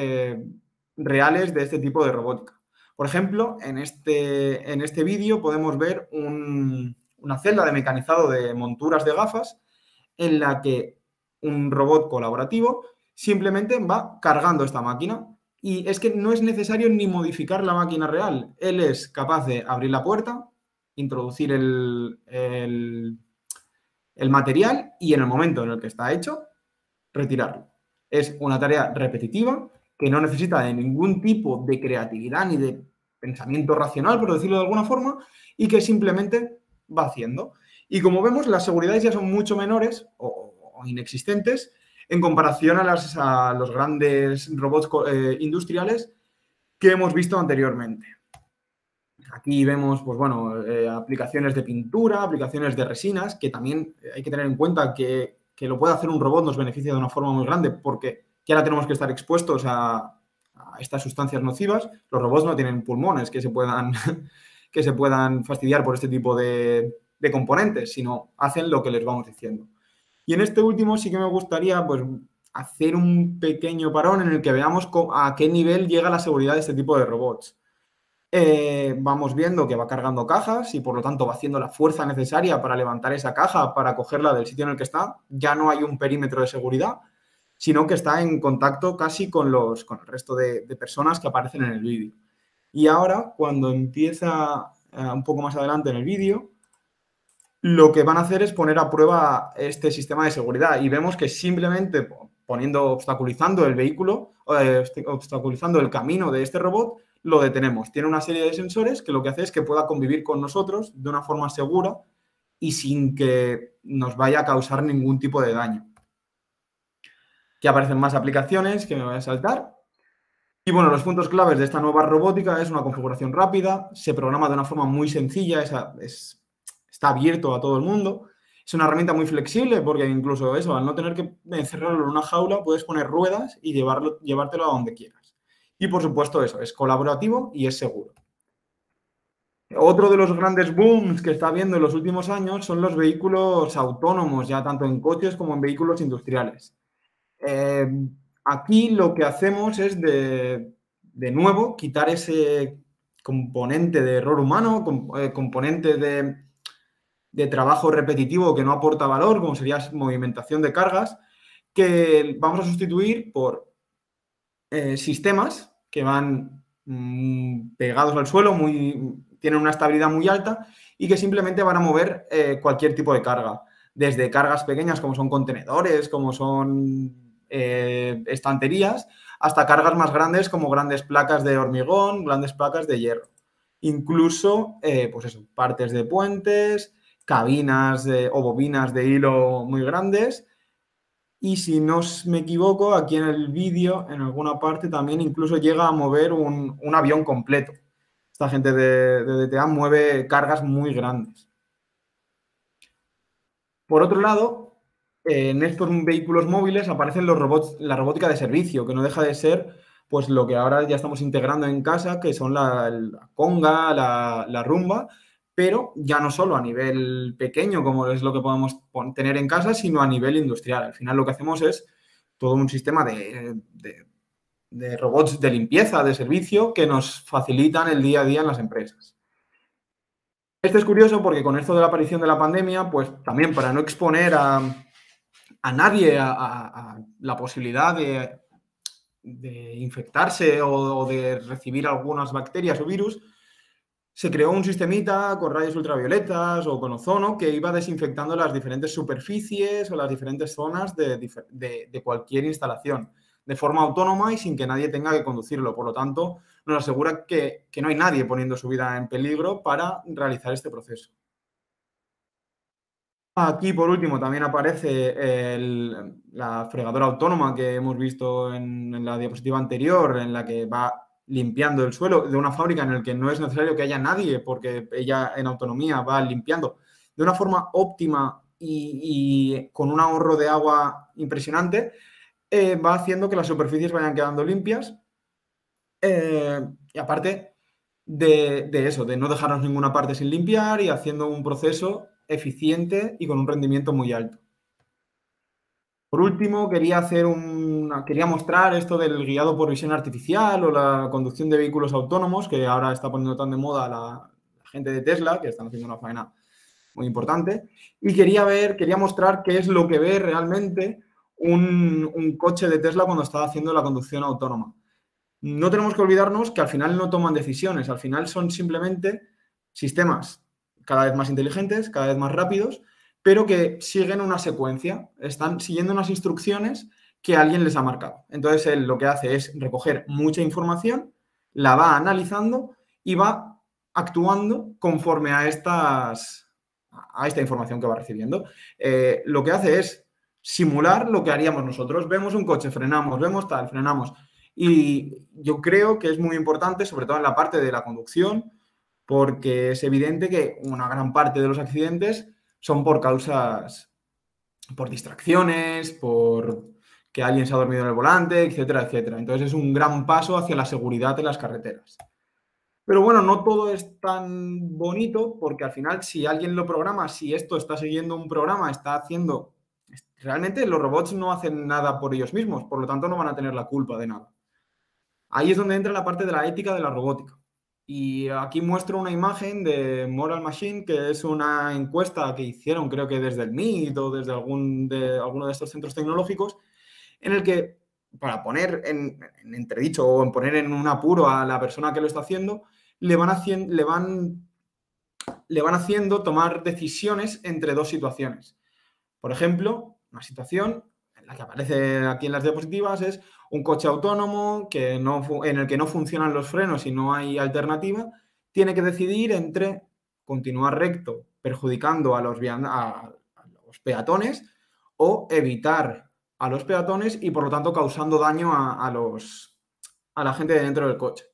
reales de este tipo de robótica. Por ejemplo, en este vídeo podemos ver una celda de mecanizado de monturas de gafas en la que un robot colaborativo simplemente va cargando esta máquina. Y es que no es necesario ni modificar la máquina real. Él es capaz de abrir la puerta, introducir el material y en el momento en el que está hecho, retirarlo. Es una tarea repetitiva que no necesita de ningún tipo de creatividad ni de pensamiento racional, por decirlo de alguna forma, y que simplemente va haciendo. Y como vemos, las seguridades ya son mucho menores o inexistentes en comparación a los grandes robots industriales que hemos visto anteriormente. Aquí vemos, pues bueno, aplicaciones de pintura, aplicaciones de resinas, que también hay que tener en cuenta que lo puede hacer un robot nos beneficia de una forma muy grande porque ya ahora tenemos que estar expuestos a estas sustancias nocivas. Los robots no tienen pulmones que se puedan, que se puedan fastidiar por este tipo de componentes, sino hacen lo que les vamos diciendo. Y en este último sí que me gustaría pues, hacer un pequeño parón en el que veamos a qué nivel llega la seguridad de este tipo de robots. Vamos viendo que va cargando cajas y por lo tanto va haciendo la fuerza necesaria para levantar esa caja, para cogerla del sitio en el que está. Ya no hay un perímetro de seguridad, sino que está en contacto casi con el resto de personas que aparecen en el vídeo. Y ahora, cuando empieza un poco más adelante en el vídeo, lo que van a hacer es poner a prueba este sistema de seguridad y vemos que simplemente obstaculizando el vehículo, obstaculizando el camino de este robot, lo detenemos. Tiene una serie de sensores que lo que hace es que pueda convivir con nosotros de una forma segura y sin que nos vaya a causar ningún tipo de daño. Aquí aparecen más aplicaciones que me voy a saltar. Y bueno, los puntos claves de esta nueva robótica es una configuración rápida, se programa de una forma muy sencilla, está abierto a todo el mundo. Es una herramienta muy flexible porque incluso eso, al no tener que encerrarlo en una jaula, puedes poner ruedas y llevártelo a donde quieras. Y por supuesto eso, es colaborativo y es seguro. Otro de los grandes booms que está habiendo en los últimos años son los vehículos autónomos, ya tanto en coches como en vehículos industriales. Aquí lo que hacemos es de nuevo quitar ese componente de error humano, componente de trabajo repetitivo que no aporta valor, como sería movimentación de cargas, que vamos a sustituir por sistemas que van pegados al suelo, tienen una estabilidad muy alta y que simplemente van a mover cualquier tipo de carga, desde cargas pequeñas como son contenedores, como son estanterías, hasta cargas más grandes como grandes placas de hormigón, grandes placas de hierro. Incluso, pues eso, partes de puentes, cabinas o bobinas de hilo muy grandes. Y si no me equivoco, aquí en el vídeo, en alguna parte, también incluso llega a mover un avión completo. Esta gente de DTA mueve cargas muy grandes. Por otro lado, en estos vehículos móviles aparecen los robots, la robótica de servicio, que no deja de ser pues lo que ahora ya estamos integrando en casa, que son la Conga, la Rumba, pero ya no solo a nivel pequeño, como es lo que podemos tener en casa, sino a nivel industrial. Al final lo que hacemos es todo un sistema de robots de limpieza, de servicio, que nos facilitan el día a día en las empresas. Esto es curioso porque con esto de la aparición de la pandemia, pues también para no exponer a nadie a la posibilidad de infectarse o de recibir algunas bacterias o virus, se creó un sistemita con rayos ultravioletas o con ozono que iba desinfectando las diferentes superficies o las diferentes zonas de cualquier instalación de forma autónoma y sin que nadie tenga que conducirlo. Por lo tanto, nos asegura que no hay nadie poniendo su vida en peligro para realizar este proceso. Aquí, por último, también aparece la fregadora autónoma que hemos visto en la diapositiva anterior, en la que va limpiando el suelo de una fábrica en la que no es necesario que haya nadie, porque ella en autonomía va limpiando de una forma óptima y con un ahorro de agua impresionante, va haciendo que las superficies vayan quedando limpias. Y aparte de eso, de no dejarnos ninguna parte sin limpiar y haciendo un proceso eficiente y con un rendimiento muy alto. Por último, quería mostrar esto del guiado por visión artificial o la conducción de vehículos autónomos, que ahora está poniendo tan de moda la gente de Tesla, que están haciendo una faena muy importante. Y quería mostrar qué es lo que ve realmente un coche de Tesla cuando está haciendo la conducción autónoma. No tenemos que olvidarnos que al final no toman decisiones, al final son simplemente sistemas cada vez más inteligentes, cada vez más rápidos, pero que siguen una secuencia, están siguiendo unas instrucciones que alguien les ha marcado. Entonces, él lo que hace es recoger mucha información, la va analizando y va actuando conforme a esta información que va recibiendo. Lo que hace es simular lo que haríamos nosotros. Vemos un coche, frenamos, vemos tal, frenamos. Y yo creo que es muy importante, sobre todo en la parte de la conducción, porque es evidente que una gran parte de los accidentes son por distracciones, por que alguien se ha dormido en el volante, etcétera, etcétera. Entonces es un gran paso hacia la seguridad en las carreteras. Pero bueno, no todo es tan bonito porque al final si alguien lo programa, si esto está siguiendo un programa, está haciendo... Realmente los robots no hacen nada por ellos mismos, por lo tanto no van a tener la culpa de nada. Ahí es donde entra la parte de la ética de la robótica. Y aquí muestro una imagen de Moral Machine, que es una encuesta que hicieron, creo que desde el MIT o desde alguno de estos centros tecnológicos, en el que, para poner en entredicho o en poner en un apuro a la persona que lo está haciendo, le van haciendo tomar decisiones entre dos situaciones. Por ejemplo, una situación en la que aparece aquí en las diapositivas es un coche autónomo en el que no funcionan los frenos y no hay alternativa, tiene que decidir entre continuar recto perjudicando a los peatones o evitar a los peatones y por lo tanto causando daño a la gente de dentro del coche.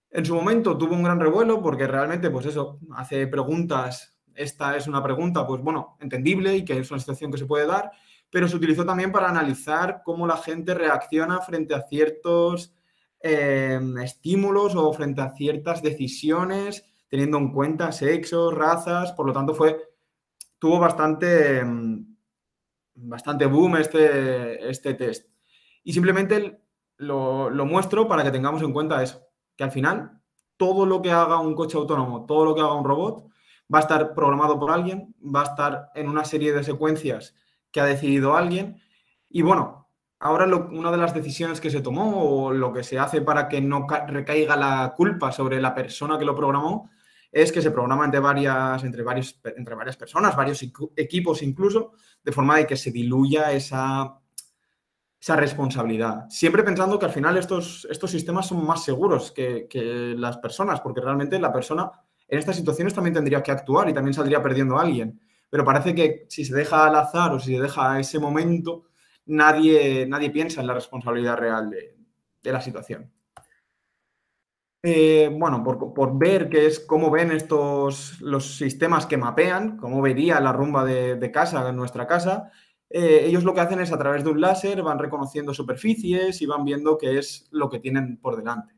En su momento tuvo un gran revuelo porque realmente, pues eso, hace preguntas. Esta es una pregunta, pues bueno, entendible y que es una situación que se puede dar, pero se utilizó también para analizar cómo la gente reacciona frente a ciertos estímulos o frente a ciertas decisiones, teniendo en cuenta sexos, razas, por lo tanto tuvo bastante boom este test. Y simplemente lo muestro para que tengamos en cuenta eso, que al final todo lo que haga un coche autónomo, todo lo que haga un robot, va a estar programado por alguien, va a estar en una serie de secuencias que ha decidido alguien. Y bueno, ahora una de las decisiones que se tomó o lo que se hace para que no recaiga la culpa sobre la persona que lo programó es que se programa entre varias personas, varios equipos incluso, de forma de que se diluya esa responsabilidad. Siempre pensando que al final estos sistemas son más seguros que las personas, porque realmente la persona en estas situaciones también tendría que actuar y también saldría perdiendo a alguien. Pero parece que si se deja al azar o si se deja a ese momento, nadie piensa en la responsabilidad real de la situación. Bueno, por ver cómo ven los sistemas que mapean, cómo vería la rumba de casa en nuestra casa, ellos lo que hacen es a través de un láser van reconociendo superficies y van viendo qué es lo que tienen por delante.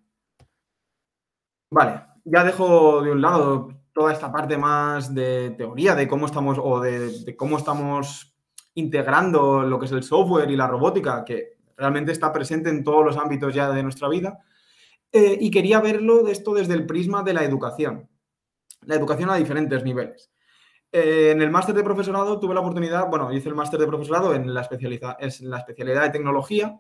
Vale, ya dejo de un lado toda esta parte más de teoría de cómo estamos o de cómo estamos integrando lo que es el software y la robótica, que realmente está presente en todos los ámbitos ya de nuestra vida. Y quería verlo de esto desde el prisma de la educación a diferentes niveles. En el máster de profesorado tuve la oportunidad, hice el máster de profesorado en la especialidad de tecnología,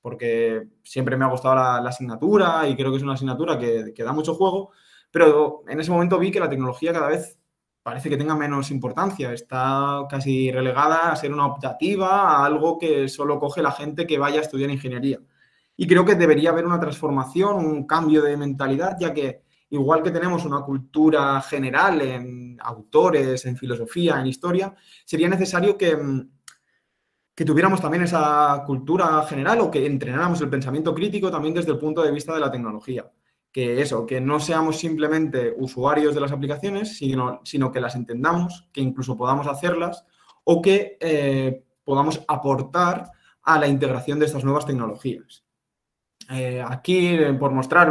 porque siempre me ha gustado la asignatura y creo que es una asignatura que da mucho juego, pero en ese momento vi que la tecnología cada vez parece que tenga menos importancia, está casi relegada a ser una optativa, a algo que solo coge la gente que vaya a estudiar ingeniería. Y creo que debería haber una transformación, un cambio de mentalidad, ya que igual que tenemos una cultura general en autores, en filosofía, en historia, sería necesario que tuviéramos también esa cultura general o que entrenáramos el pensamiento crítico también desde el punto de vista de la tecnología. Que no seamos simplemente usuarios de las aplicaciones, sino que las entendamos, que incluso podamos hacerlas o que podamos aportar a la integración de estas nuevas tecnologías. Aquí, por mostrar,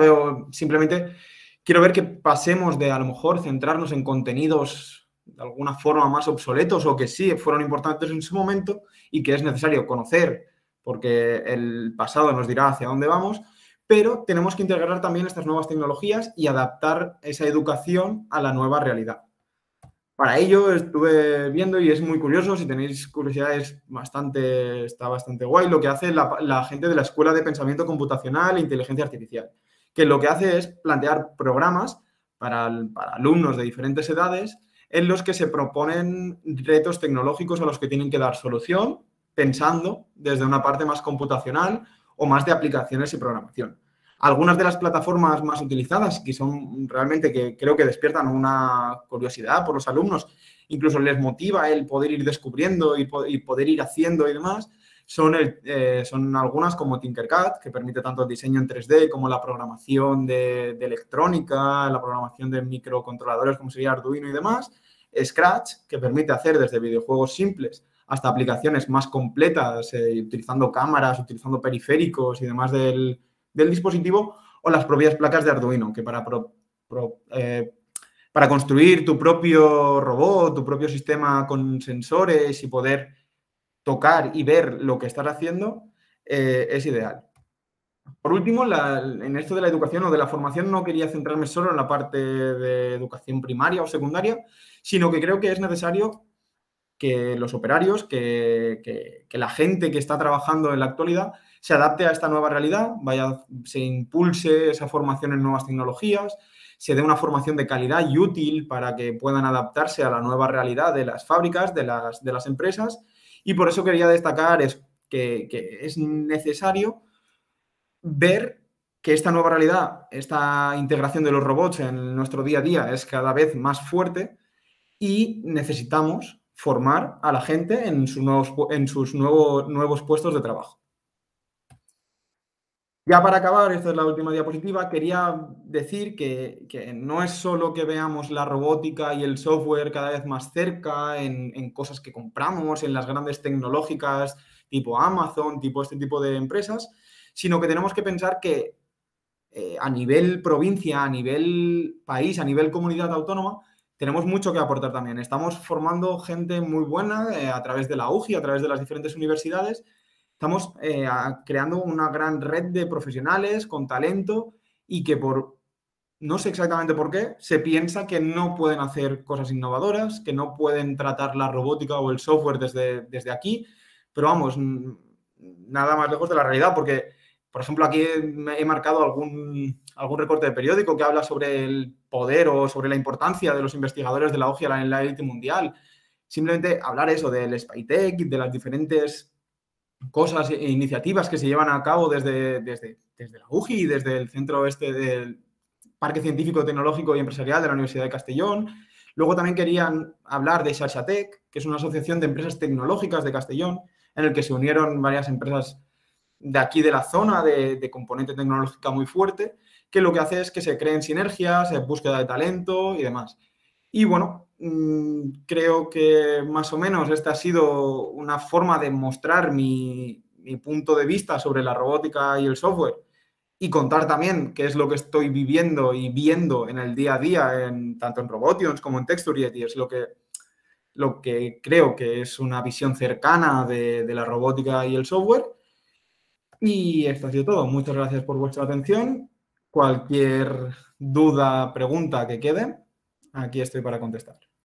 quiero ver que pasemos de a lo mejor centrarnos en contenidos de alguna forma más obsoletos o que sí fueron importantes en su momento y que es necesario conocer porque el pasado nos dirá hacia dónde vamos, pero tenemos que integrar también estas nuevas tecnologías y adaptar esa educación a la nueva realidad. Para ello estuve viendo y es muy curioso, si tenéis curiosidad está bastante guay lo que hace la gente de la Escuela de Pensamiento Computacional e Inteligencia Artificial, que lo que hace es plantear programas para alumnos de diferentes edades en los que se proponen retos tecnológicos a los que tienen que dar solución pensando desde una parte más computacional o más de aplicaciones y programación. Algunas de las plataformas más utilizadas, que son realmente que creo que despiertan una curiosidad por los alumnos, incluso les motiva el poder ir descubriendo y poder ir haciendo y demás, son algunas como Tinkercad, que permite tanto el diseño en 3D como la programación de electrónica, la programación de microcontroladores como sería Arduino y demás, Scratch, que permite hacer desde videojuegos simples hasta aplicaciones más completas, utilizando cámaras, utilizando periféricos y demás del dispositivo, o las propias placas de Arduino, que para construir tu propio robot, tu propio sistema con sensores y poder tocar y ver lo que estás haciendo, es ideal. Por último, en esto de la educación o de la formación no quería centrarme solo en la parte de educación primaria o secundaria, sino que creo que es necesario que los operarios, que la gente que está trabajando en la actualidad se adapte a esta nueva realidad, se impulse esa formación en nuevas tecnologías, se dé una formación de calidad y útil para que puedan adaptarse a la nueva realidad de las fábricas, de las empresas. Y por eso quería destacar que es necesario ver que esta nueva realidad, esta integración de los robots en nuestro día a día es cada vez más fuerte y necesitamos formar a la gente en sus nuevos puestos de trabajo. Ya para acabar, esta es la última diapositiva, quería decir que no es solo que veamos la robótica y el software cada vez más cerca en cosas que compramos, en las grandes tecnológicas tipo Amazon, tipo este tipo de empresas, sino que tenemos que pensar que a nivel provincia, a nivel país, a nivel comunidad autónoma, tenemos mucho que aportar también. Estamos formando gente muy buena a través de la UGI, a través de las diferentes universidades. Estamos creando una gran red de profesionales con talento y que no sé exactamente por qué, se piensa que no pueden hacer cosas innovadoras, que no pueden tratar la robótica o el software desde aquí, pero vamos, nada más lejos de la realidad, porque, por ejemplo, aquí he marcado algún recorte de periódico que habla sobre el poder o sobre la importancia de los investigadores de la UGI en la élite mundial. Simplemente hablar eso del SpyTech, de las diferentes cosas e iniciativas que se llevan a cabo desde la UGI y desde el centro del Parque Científico, Tecnológico y Empresarial de la Universidad de Castellón. Luego también querían hablar de Xarxatec, que es una asociación de empresas tecnológicas de Castellón, en el que se unieron varias empresas de aquí de la zona de componente tecnológica muy fuerte, que lo que hace es que se creen sinergias, búsqueda de talento y demás. Y bueno, creo que más o menos esta ha sido una forma de mostrar mi punto de vista sobre la robótica y el software y contar también qué es lo que estoy viviendo y viendo en el día a día, tanto en Robotions como en Textured, y es lo que creo que es una visión cercana de la robótica y el software. Y esto ha sido todo. Muchas gracias por vuestra atención. Cualquier duda, pregunta que quede, aquí estoy para contestar.